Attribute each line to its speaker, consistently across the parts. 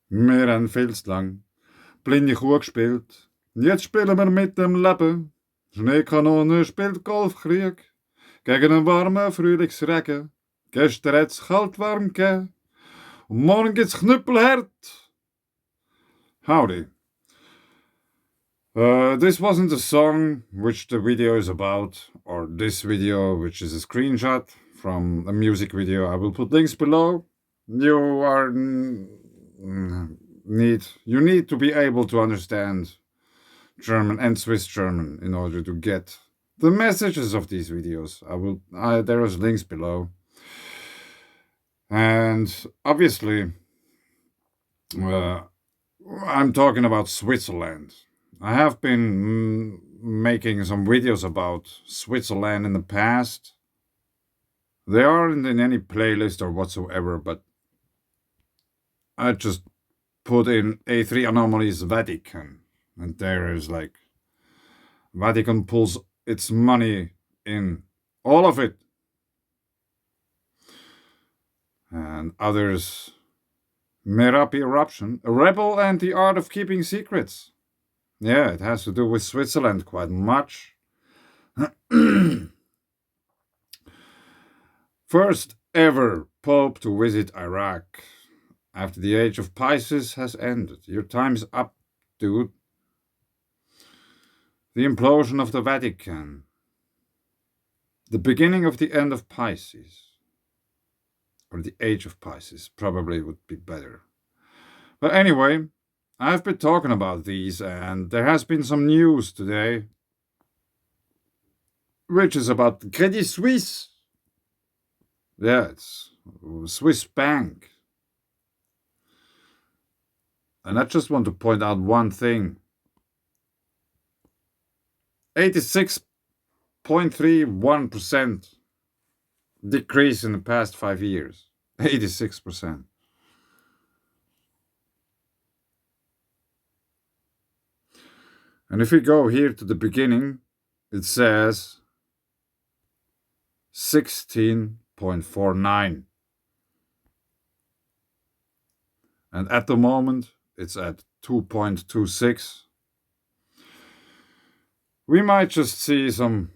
Speaker 1: Wir haben viel zu lang blinde Kuh gespielt. Jetzt spielen wir mit dem Leben. Schneekanone spielt Golfkrieg gegen einen warmen Frühlingsregen. Gestern hat's kalt warm gegeben und morgen gibt's knüppelhart. Howdy. This wasn't the song which the video is about, or this video, which is a screenshot from a music video. I will put links below. You need to be able to understand German and Swiss German in order to get the messages of these videos. There is links below. And obviously, I'm talking about Switzerland. I have been making some videos about Switzerland in the past. They aren't in any playlist or whatsoever, but I just put in A3 Anomalies Vatican, and there is like Vatican pulls its money in, all of it. And others, Merapi Eruption, a rebel and the art of keeping secrets. Yeah, it has to do with Switzerland quite much. First ever Pope to visit Iraq after the age of Pisces has ended. Your time's up, dude. The implosion of the Vatican. The beginning of the end of Pisces. Or the age of Pisces probably would be better. But anyway, I've been talking about these, and there has been some news today, which is about Credit Suisse. Yeah, it's a Swiss bank. And I just want to point out one thing. 86.31% decrease in the past 5 years. 86%. And if we go here to the beginning, it says 16.49. And at the moment, it's at 2.26. We might just see some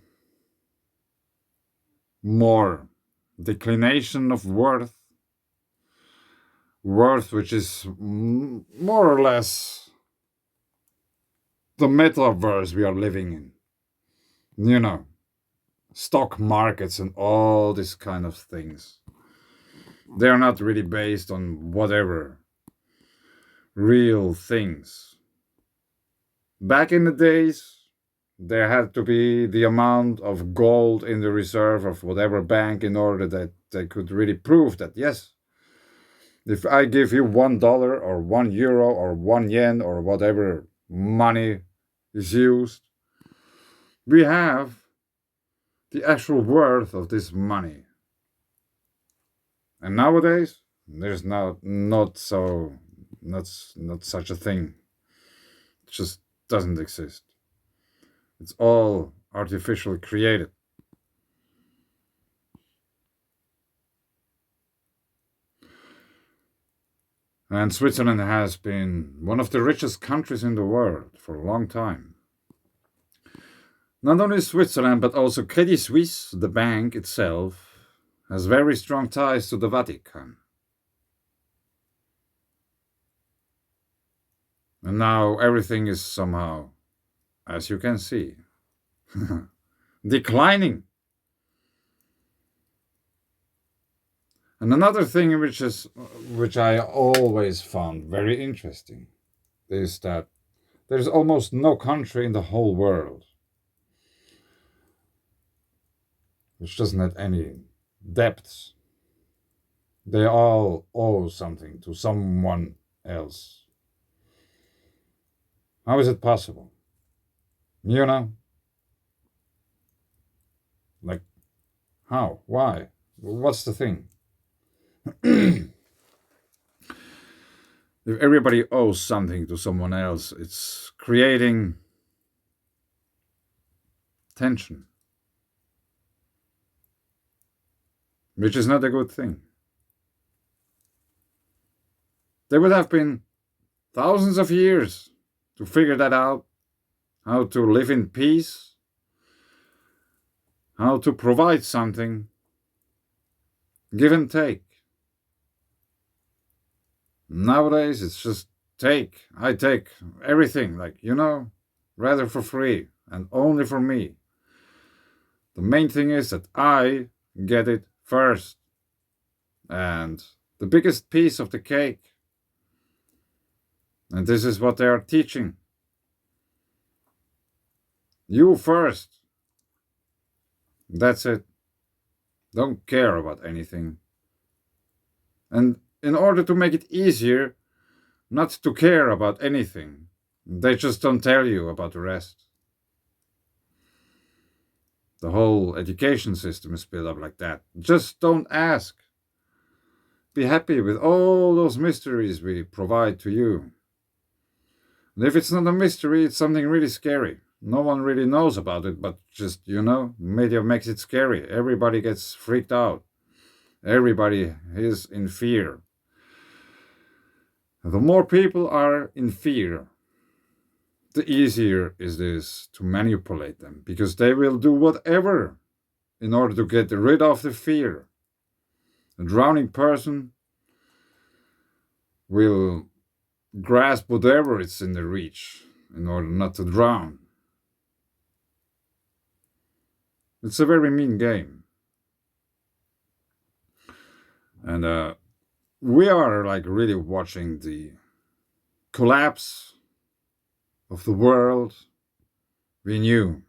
Speaker 1: more declination of worth, which is more or less the metaverse we are living in. You know, stock markets and all these kind of things. They're not really based on whatever real things. Back in the days, there had to be the amount of gold in the reserve of whatever bank in order that they could really prove that, yes, if I give you $1 or €1 or €1 or whatever money is used, we have the actual worth of this money. And nowadays, there's not such a thing. It just doesn't exist. It's all artificially created. And Switzerland has been one of the richest countries in the world for a long time. Not only Switzerland, but also Credit Suisse, the bank itself, has very strong ties to the Vatican. And now everything is somehow, as you can see, declining. And another thing which I always found very interesting is that there's almost no country in the whole world which doesn't have any debts. They all owe something to someone else. How is it possible? You know? Like, how? Why? What's the thing? If everybody owes something to someone else, it's creating tension, which is not a good thing. There would have been thousands of years to figure that out, how to live in peace, how to provide something, give and take. Nowadays, it's just take. I take everything, like, rather for free and only for me. The main thing is that I get it first. And the biggest piece of the cake. And this is what they are teaching. You first. That's it. Don't care about anything. And in order to make it easier not to care about anything, they just don't tell you about the rest. The whole education system is built up like that. Just don't ask. Be happy with all those mysteries we provide to you. And if it's not a mystery, it's something really scary. No one really knows about it, but just, media makes it scary. Everybody gets freaked out. Everybody is in fear. The more people are in fear, the easier it is to manipulate them, because they will do whatever in order to get rid of the fear. A drowning person will grasp whatever is in their reach in order not to drown. It's a very mean game. And we are like really watching the collapse of the world we knew.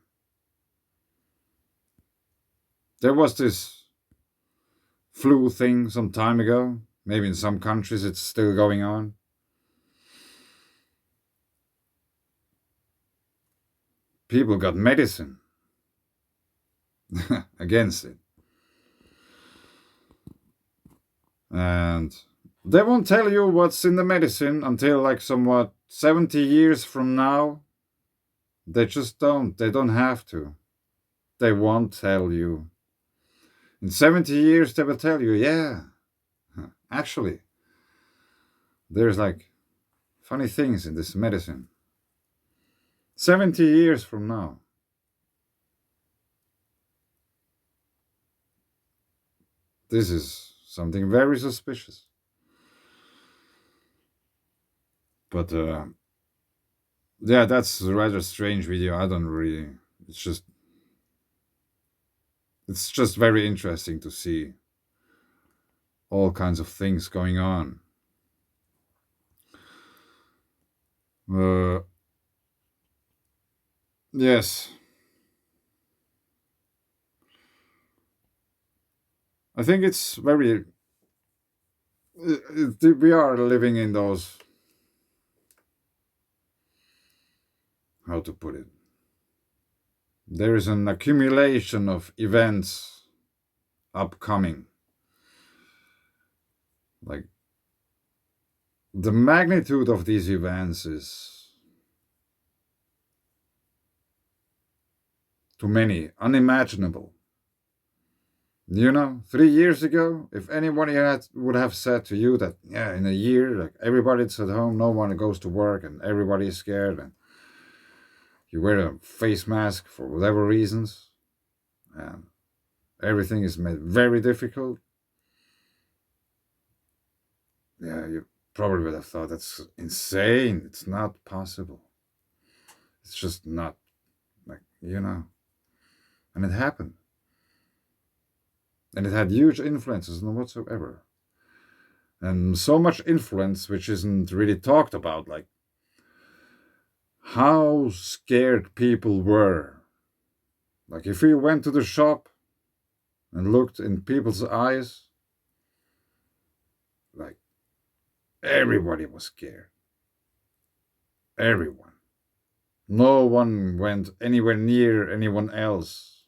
Speaker 1: There was this flu thing some time ago. Maybe in some countries it's still going on. People got medicine against it. And they won't tell you what's in the medicine until like somewhat 70 years from now. They just don't. They don't have to. They won't tell you. In 70 years they will tell you, yeah, actually, there's like funny things in this medicine. 70 years from now. This is something very suspicious. But yeah, that's a rather strange video. I don't really, it's just very interesting to see all kinds of things going on. Yes. I think it's very, we are living in those, how to put it, there is an accumulation of events upcoming. Like, the magnitude of these events is, to many, unimaginable. 3 years ago, if anybody would have said to you that, yeah, in a year, like everybody's at home, no one goes to work, and everybody is scared, and you wear a face mask for whatever reasons, and everything is made very difficult, yeah, you probably would have thought that's insane. It's not possible. It's just not, like, and it happened. And it had huge influences on whatsoever. And so much influence which isn't really talked about, like how scared people were. Like if you went to the shop and looked in people's eyes, like everybody was scared. Everyone. No one went anywhere near anyone else.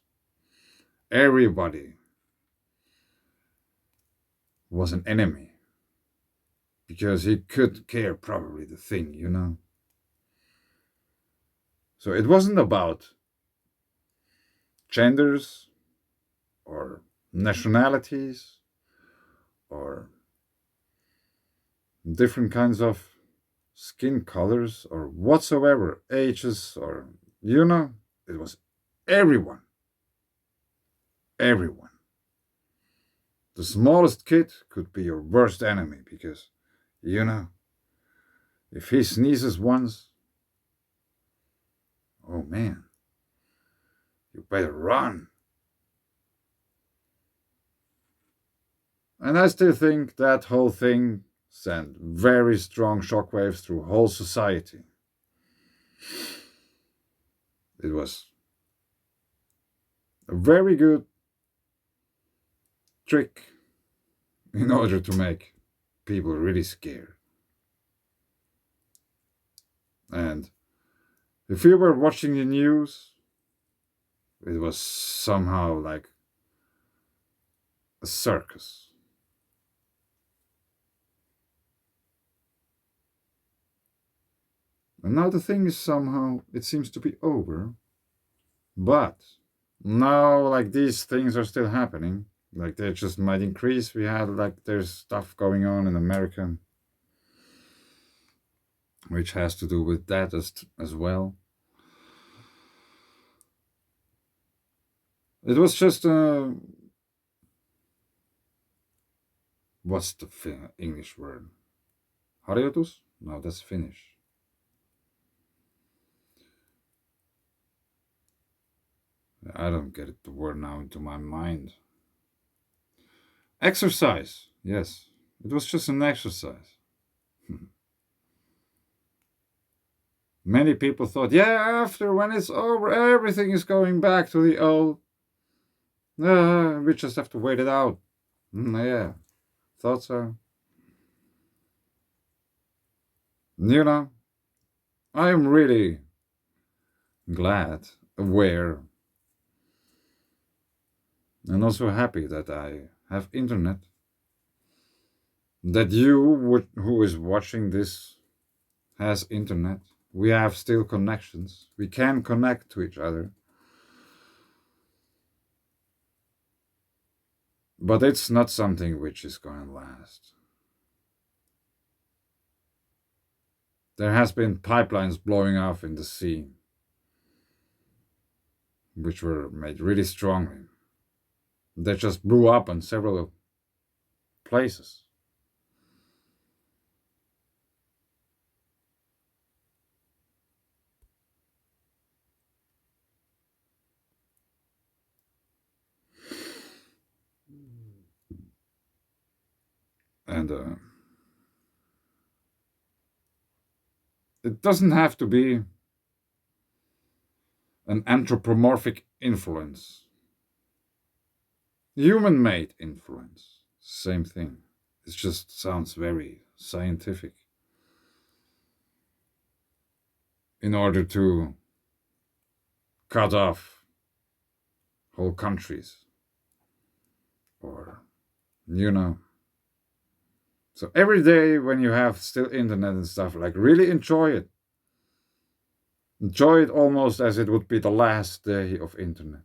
Speaker 1: Everybody was an enemy, because he could care probably the thing. So it wasn't about genders or nationalities or different kinds of skin colors or whatsoever, ages or, you know, it was everyone. Everyone. The smallest kid could be your worst enemy because, you know, if he sneezes once, oh man, you better run. And I still think that whole thing sent very strong shockwaves through whole society. It was a very good trick in order to make people really scared. And if you were watching the news, it was somehow like a circus. And now the thing is somehow, it seems to be over. But now, like, these things are still happening. Like, they just might increase. We had, like, there's stuff going on in America, which has to do with that as well. It was just what's the English word? Harjoitus? No, that's Finnish. I don't get it, the word now into my mind. Exercise. Yes, it was just an exercise. Many people thought, yeah, after when it's over, everything is going back to the old. We just have to wait it out. Yeah, thought so. You know, I am really glad, aware, and also happy that I have internet. That you, who is watching this, has internet. We have still connections. We can connect to each other. But it's not something which is going to last. There has been pipelines blowing off in the sea, which were made really strongly. They just blew up on several places. And it doesn't have to be an anthropomorphic influence. Human-made influence. Same thing. It just sounds very scientific. In order to cut off whole countries. Or, you know. So every day when you have still internet and stuff, like, really enjoy it. Enjoy it almost as it would be the last day of internet.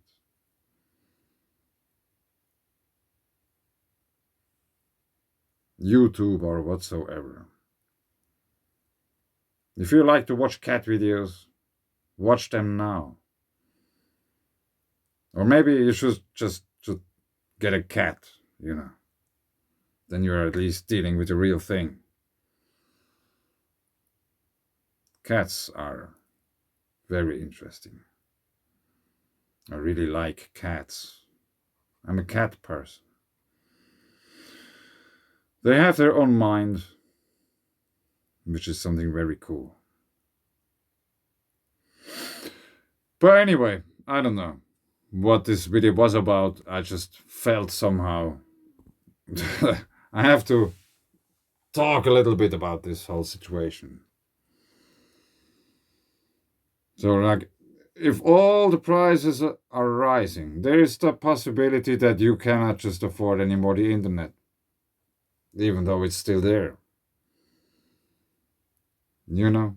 Speaker 1: YouTube or whatsoever. If you like to watch cat videos, watch them now. Or maybe you should just get a cat, you know. Then you're at least dealing with the real thing. Cats are very interesting. I really like cats. I'm a cat person. They have their own mind, which is something very cool. But anyway, I don't know what this video was about. I just felt somehow I have to talk a little bit about this whole situation. So, like, if all the prices are rising, there is the possibility that you cannot just afford anymore the internet, even though it's still there. You know?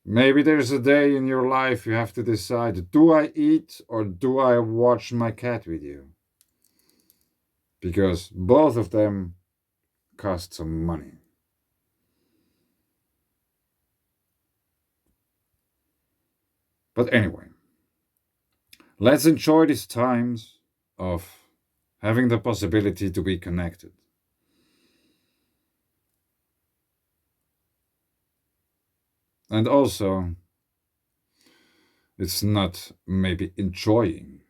Speaker 1: Maybe there's a day in your life you have to decide, do I eat or do I watch my cat video? Because both of them cost some money. But anyway, let's enjoy these times of having the possibility to be connected. And also, it's not maybe enjoying,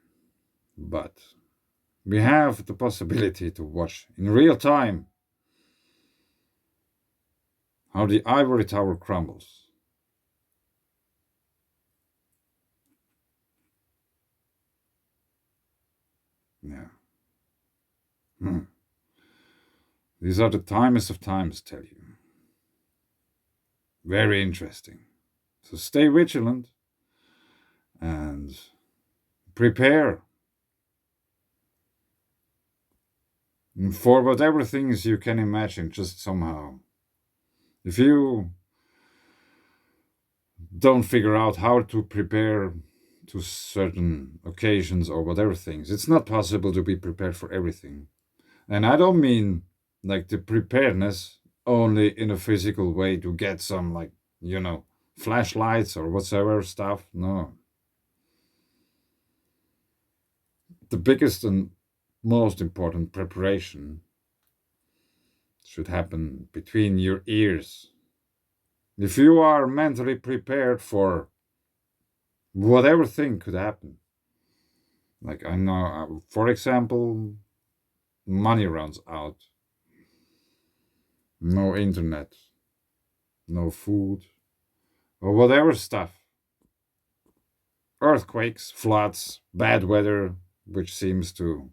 Speaker 1: but we have the possibility to watch in real time how the ivory tower crumbles. Yeah. Hmm. These are the timest of times, tell you. Very interesting. So stay vigilant and prepare for whatever things you can imagine, just somehow. If you don't figure out how to prepare to certain occasions or whatever things, it's not possible to be prepared for everything. And I don't mean like the preparedness only in a physical way to get some, like, flashlights or whatsoever stuff. No. The biggest and most important preparation should happen between your ears. If you are mentally prepared for whatever thing could happen, like I know, for example, money runs out, no internet, no food, or whatever stuff, earthquakes, floods, bad weather, which seems to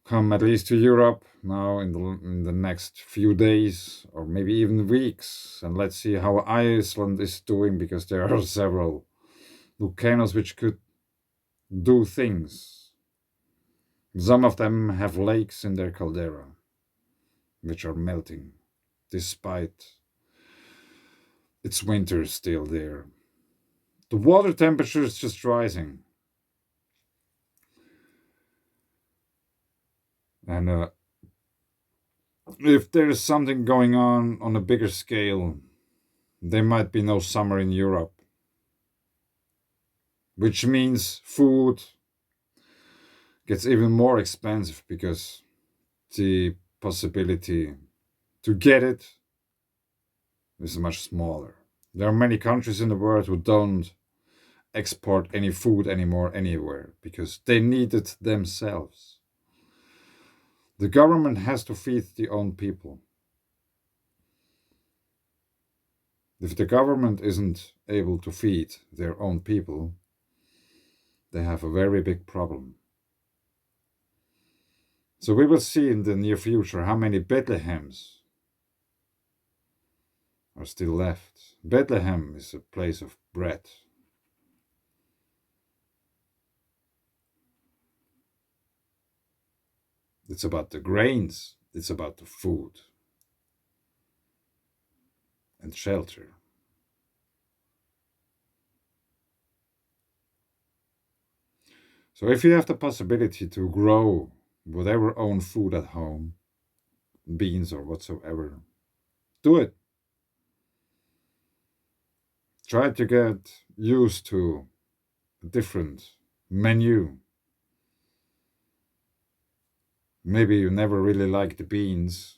Speaker 1: come at least to Europe now in the next few days or maybe even weeks. And let's see how Iceland is doing, because there are several volcanoes which could do things. Some of them have lakes in their caldera which are melting despite its winter still there. The water temperature is just rising. And if there is something going on a bigger scale, there might be no summer in Europe, which means food gets even more expensive because the possibility to get it is much smaller. There are many countries in the world who don't export any food anymore anywhere because they need it themselves. The government has to feed the own people. If the government isn't able to feed their own people, they have a very big problem. So we will see in the near future how many Bethlehems are still left. Bethlehem is a place of bread. It's about the grains, it's about the food and shelter. So if you have the possibility to grow whatever own food at home, beans or whatsoever, do it. Try to get used to a different menu. Maybe you never really liked the beans.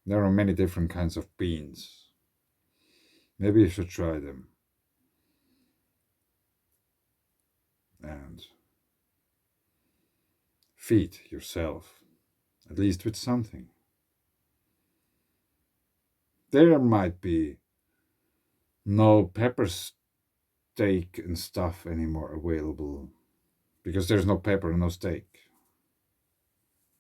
Speaker 1: There are many different kinds of beans. Maybe you should try them. And feed yourself, at least with something. There might be no pepper steak and stuff anymore available because there's no pepper and no steak.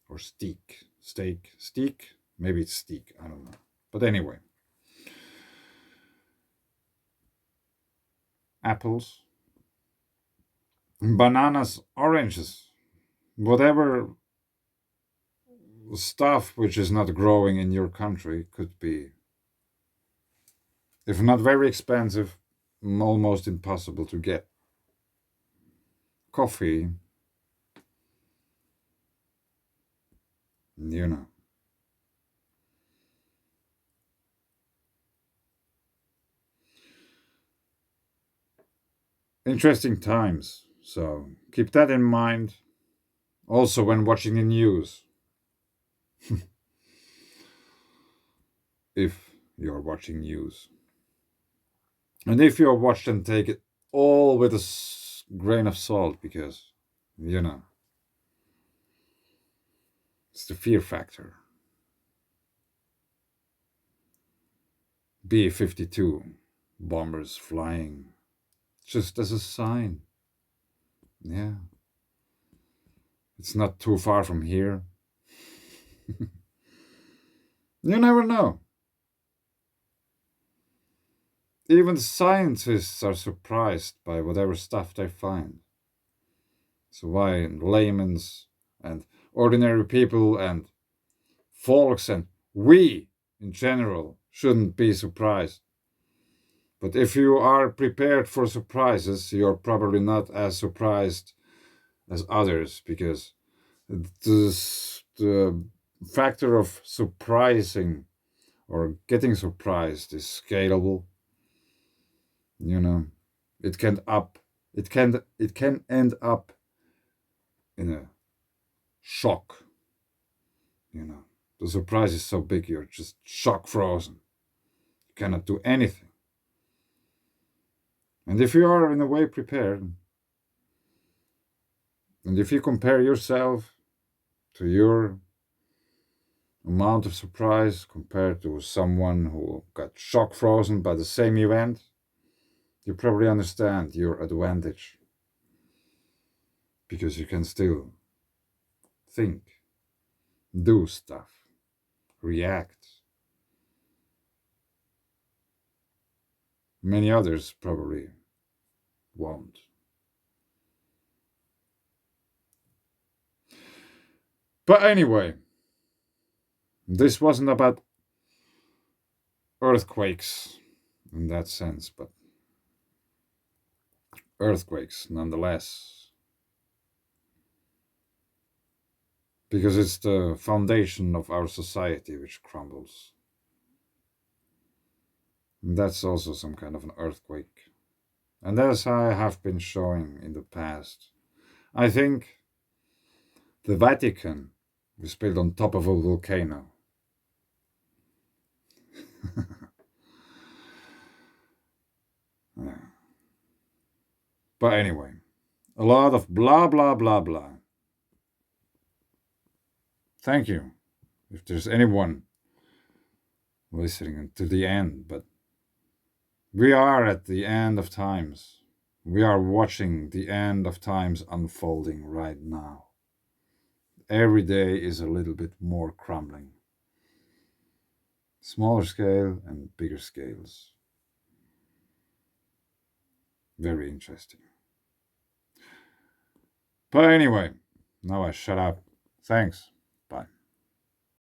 Speaker 1: Or steak. Steak? Maybe it's steak, I don't know. But anyway. Apples, bananas, oranges, whatever stuff which is not growing in your country could be, if not very expensive, almost impossible to get. Coffee, you know. Interesting times. So keep that in mind. Also, when watching the news, if you're watching news. And if you're watched, then take it all with a grain of salt because, you know, it's the fear factor. B-52 bombers flying just as a sign. Yeah, it's not too far from here. You never know. Even the scientists are surprised by whatever stuff they find. So why laymen's and ordinary people and folks and we in general shouldn't be surprised. But if you are prepared for surprises, you're probably not as surprised as others because the factor of surprising or getting surprised is scalable. You know, it can up, it can end up in a shock. You know, the surprise is so big you're just shock frozen. You cannot do anything. And if you are in a way prepared, and if you compare yourself to your amount of surprise compared to someone who got shock frozen by the same event, you probably understand your advantage because you can still think, do stuff, react. Many others probably won't. But anyway, this wasn't about earthquakes in that sense, but earthquakes nonetheless. Because it's the foundation of our society which crumbles. And that's also some kind of an earthquake. And as I have been showing in the past, I think the Vatican was built on top of a volcano. Yeah. But anyway, a lot of blah, blah, blah, blah. Thank you if there's anyone listening to the end, but we are at the end of times. We are watching the end of times unfolding right now. Every day is a little bit more crumbling. Smaller scale and bigger scales. Very interesting. But anyway, now I shut up. Thanks.